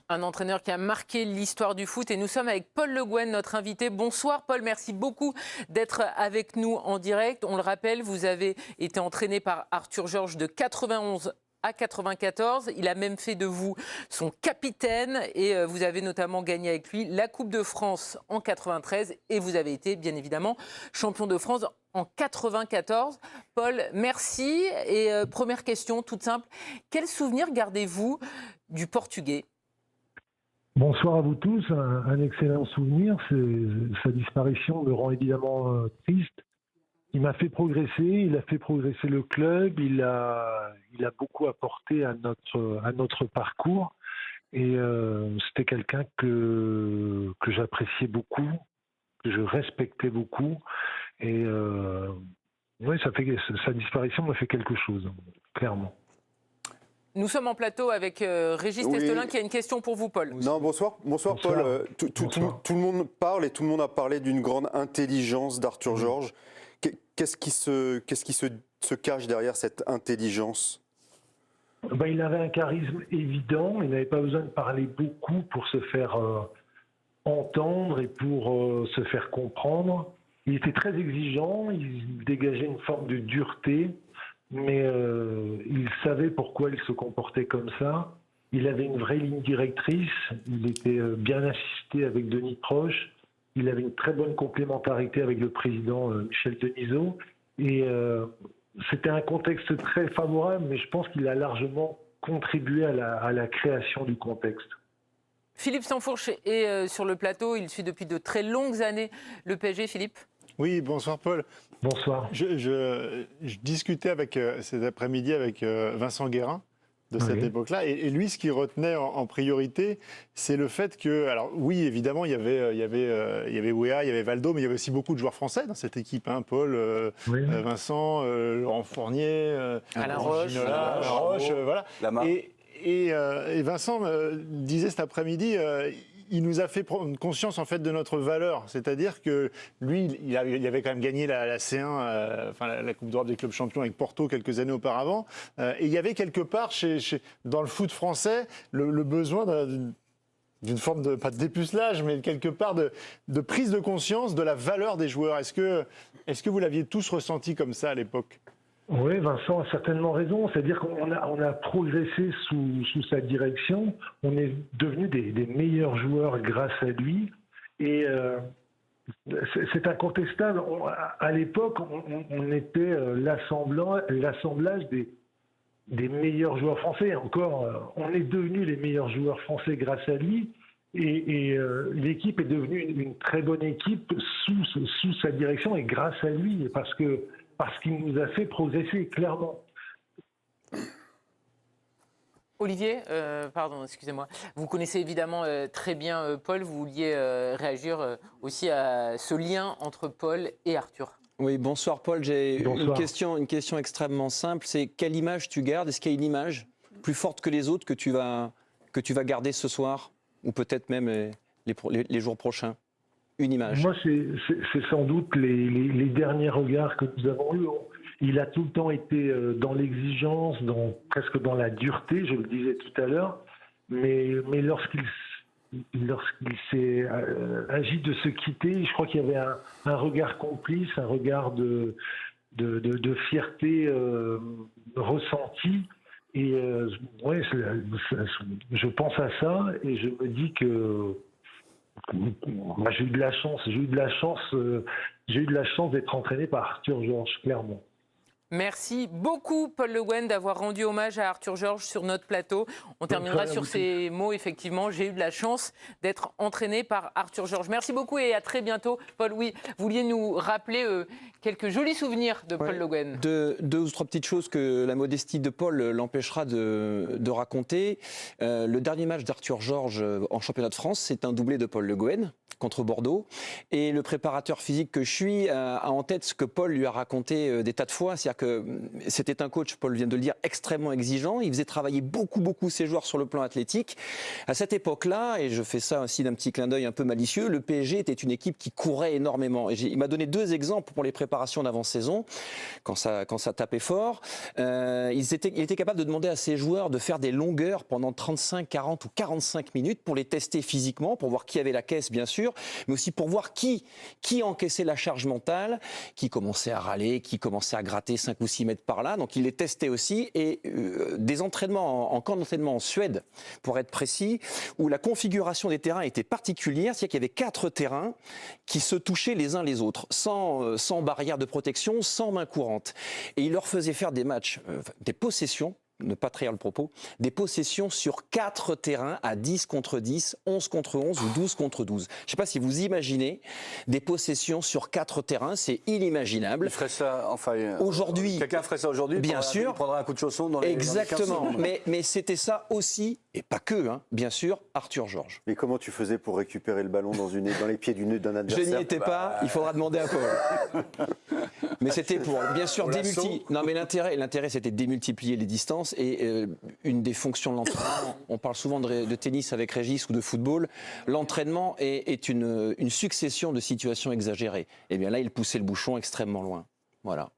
Un entraîneur qui a marqué l'histoire du foot et nous sommes avec Paul Le Guen, notre invité. Bonsoir Paul, merci beaucoup d'être avec nous en direct. On le rappelle, vous avez été entraîné par Arthur Georges de 91 à 94. Il a même fait de vous son capitaine et vous avez notamment gagné avec lui la Coupe de France en 93 et vous avez été bien évidemment champion de France en 94. Paul, merci. Et première question toute simple, quel souvenir gardez-vous du Portugais ? Bonsoir à vous tous, un excellent souvenir. Sa disparition me rend évidemment triste. Il m'a fait progresser, il a fait progresser le club, il a beaucoup apporté à notre parcours. Et c'était quelqu'un que j'appréciais beaucoup, que je respectais beaucoup. Et oui, sa disparition m'a fait quelque chose, clairement. Nous sommes en plateau avec Régis Testelin qui a une question pour vous, Paul. Non, bonsoir Paul. Tout le monde parle et tout le monde a parlé d'une grande intelligence d'Arthur Georges. Qu'est-ce qui se cache derrière cette intelligence ? Il avait un charisme évident, il n'avait pas besoin de parler beaucoup pour se faire entendre et pour se faire comprendre. Il était très exigeant, il dégageait une forme de dureté. Mais il savait pourquoi il se comportait comme ça. Il avait une vraie ligne directrice. Il était bien assisté avec Denis Proche. Il avait une très bonne complémentarité avec le président Michel Denisot. Et c'était un contexte très favorable, mais je pense qu'il a largement contribué à la création du contexte. Philippe Sansfourche est sur le plateau. Il suit depuis de très longues années le PSG. Philippe ? Oui, bonsoir Paul. Bonsoir. Je discutais cet après-midi avec Vincent Guérin de cette époque-là. Et lui, ce qu'il retenait en priorité, c'est le fait que, alors oui, évidemment, il y avait Wea, il y avait Valdo, mais il y avait aussi beaucoup de joueurs français dans cette équipe. Hein, Paul, Vincent, Laurent Fournier, Alain Roche, voilà. Et Vincent disait cet après-midi... il nous a fait prendre conscience en fait de notre valeur, c'est-à-dire que lui, il avait quand même gagné la C1, la Coupe d'Europe des clubs champions avec Porto quelques années auparavant, et il y avait quelque part dans le foot français le besoin d'une forme de, pas de dépucelage, mais quelque part de prise de conscience de la valeur des joueurs. Est-ce que vous l'aviez tous ressenti comme ça à l'époque ? Oui, Vincent a certainement raison. C'est-à-dire qu'on a progressé sous sa direction. On est devenus des meilleurs joueurs grâce à lui. Et c'est incontestable. À l'époque, on était l'assemblage des meilleurs joueurs français. Encore, on est devenus les meilleurs joueurs français grâce à lui. Et l'équipe est devenue une très bonne équipe sous sa direction et grâce à lui. Parce qu'il nous a fait progresser, clairement. Olivier, pardon, excusez-moi. Vous connaissez évidemment très bien Paul. Vous vouliez réagir aussi à ce lien entre Paul et Arthur. Oui, bonsoir Paul. J'ai une question extrêmement simple. C'est quelle image tu gardes ? Est-ce qu'il y a une image plus forte que les autres que tu vas garder ce soir ? Ou peut-être même les jours prochains ? Une image. Moi, c'est sans doute les derniers regards que nous avons eus. Il a tout le temps été dans l'exigence, presque dans la dureté, je le disais tout à l'heure. Mais lorsqu'il s'est agi de se quitter, je crois qu'il y avait un regard complice, un regard de fierté ressentie. Et ouais, je pense à ça et je me dis que j'ai eu de la chance d'être entraîné par Arthur Georges, clairement. Merci beaucoup, Paul Le Guen, d'avoir rendu hommage à Arthur Georges sur notre plateau. On terminera sur ces mots, effectivement. J'ai eu de la chance d'être entraîné par Arthur Georges. Merci beaucoup et à très bientôt. Paul, oui, vous vouliez nous rappeler quelques jolis souvenirs de Paul Le Guen. Deux ou trois petites choses que la modestie de Paul l'empêchera de raconter. Le dernier match d'Arthur Georges en championnat de France, c'est un doublé de Paul Le Guen. contre Bordeaux. Et le préparateur physique que je suis a en tête ce que Paul lui a raconté des tas de fois. C'est-à-dire que c'était un coach, Paul vient de le dire, extrêmement exigeant. Il faisait travailler beaucoup ses joueurs sur le plan athlétique. À cette époque-là, et je fais ça aussi d'un petit clin d'œil un peu malicieux, le PSG était une équipe qui courait énormément. Et il m'a donné 2 exemples pour les préparations d'avant-saison, quand ça tapait fort. Il était capable de demander à ses joueurs de faire des longueurs pendant 35, 40 ou 45 minutes pour les tester physiquement, pour voir qui avait la caisse, bien sûr, mais aussi pour voir qui encaissait la charge mentale, qui commençait à râler, qui commençait à gratter 5 ou 6 mètres par là. Donc il les testait aussi. Et des entraînements en camp d'entraînement en Suède, pour être précis, où la configuration des terrains était particulière, c'est-à-dire qu'il y avait 4 terrains qui se touchaient les uns les autres, sans barrière de protection, sans main courante. Et il leur faisait faire des matchs, des possessions, ne pas trahir le propos, des possessions sur 4 terrains à 10 contre 10, 11 contre 11 ou 12 contre 12. Je ne sais pas si vous imaginez des possessions sur 4 terrains, c'est inimaginable. Il ferait ça, enfin, aujourd'hui, quelqu'un ferait ça aujourd'hui, bien sûr, il prendrait un coup de chausson dans les exactement, dans les mais c'était ça aussi, et pas que, hein, bien sûr, Arthur Georges. Mais comment tu faisais pour récupérer le ballon dans les pieds d'un adversaire? Je n'y étais pas, il faudra demander à Paul. Mais c'était pour, bien sûr, Non, mais l'intérêt, c'était de démultiplier les distances. Et une des fonctions de l'entraînement, on parle souvent de tennis avec Régis ou de football, l'entraînement est une succession de situations exagérées. Et bien là, il poussait le bouchon extrêmement loin. Voilà.